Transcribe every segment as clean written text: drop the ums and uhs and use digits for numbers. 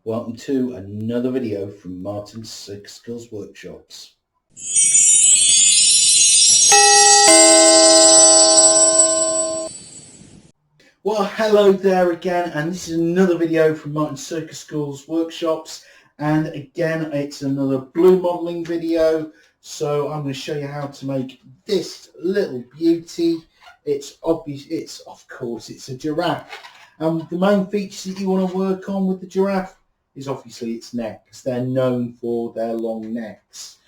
Welcome to another video from Martin's Circus Skills Workshops. Well, hello there again, and this is another video from Martin's Circus Skills Workshops, and again it's another blue modelling video. So I'm going to show you how to make this little beauty. It's obvious, of course it's a giraffe. The main features that you want to work on with the giraffe is obviously its neck, because they're known for their long necks.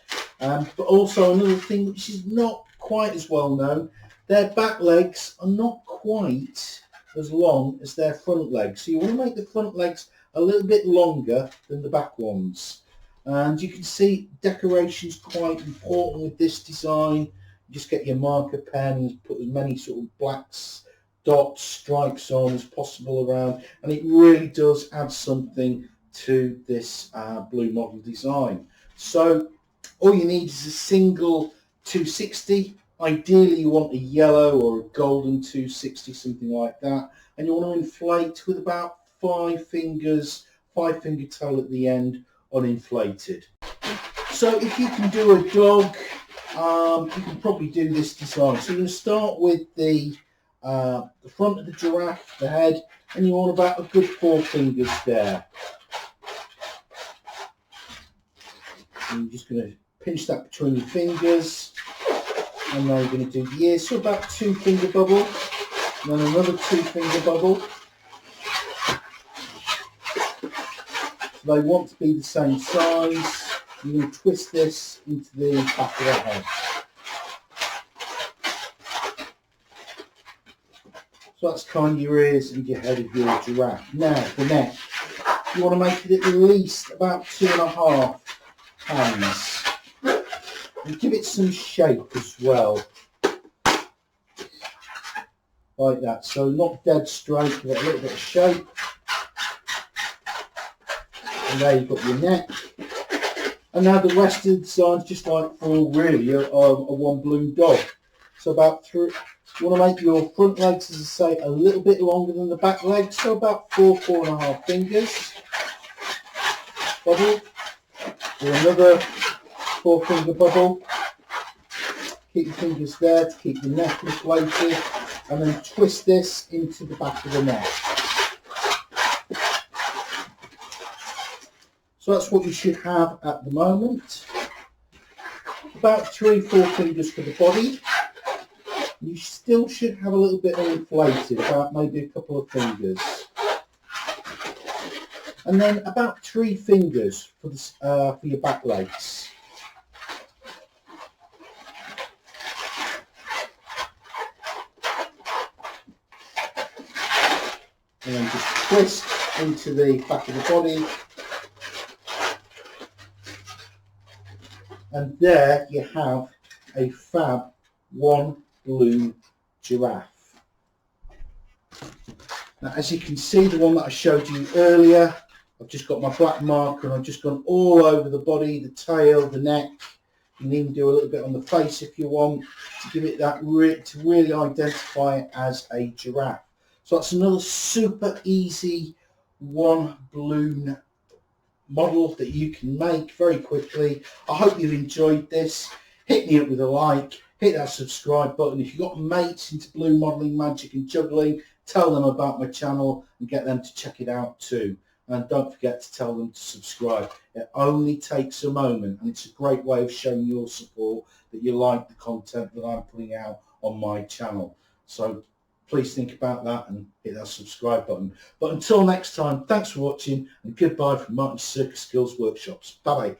But also another thing which is not quite as well known, their back legs are not quite as long as their front legs. So you want to make the front legs a little bit longer than the back ones. And you can see decoration's quite important with this design. You just get your marker pen, put as many sort of blacks, dots, stripes on as possible around, and it really does add something to this blue model design. So all you need is a single 260. Ideally you want a yellow or a golden 260, something like that, and you want to inflate with about 5 fingers, 5-finger toe at the end, uninflated. So if you can do a dog, you can probably do this design. So you're going to start with the front of the giraffe, the head, and you want about a good 4 fingers there. And you're just going to pinch that between your fingers, and now you're going to do the ears. So about 2-finger bubble, and then another 2-finger bubble. So they want to be the same size. You're going to twist this into the back of the head. So that's kind of your ears and your head of your giraffe. Now the neck, you want to make it at least about 2.5 hands. And give it some shape as well, like that. So not dead straight, give it a little bit of shape. And there you've got your neck. And now the rest of the design's just like for really a one balloon dog. So about you want to make your front legs, as I say, a little bit longer than the back legs, so about 4.5 fingers. Bubble. Do another 4-finger bubble. Keep your fingers there to keep the neck inflated, and then twist this into the back of the neck. So that's what you should have at the moment. About 3-4 fingers for the body. You still should have a little bit uninflated, about maybe a couple of fingers. And then about 3 fingers for your back legs. And then just twist into the back of the body. And there you have a fab one balloon giraffe. Now as you can see, the one that I showed you earlier, I've just got my black marker and I've just gone all over the body, the tail, the neck. You can even do a little bit on the face if you want, to give it that to really identify it as a giraffe. So that's another super easy one balloon model that you can make very quickly. I hope you've enjoyed this. Hit me up with a like, hit that subscribe button. If you've got mates into balloon modelling, magic and juggling, tell them about my channel and get them to check it out too. And don't forget to tell them to subscribe. It only takes a moment, and it's a great way of showing your support that you like the content that I'm putting out on my channel. So please think about that and hit that subscribe button. But until next time, thanks for watching, and goodbye from Martin's Circus Skills Workshops. Bye bye.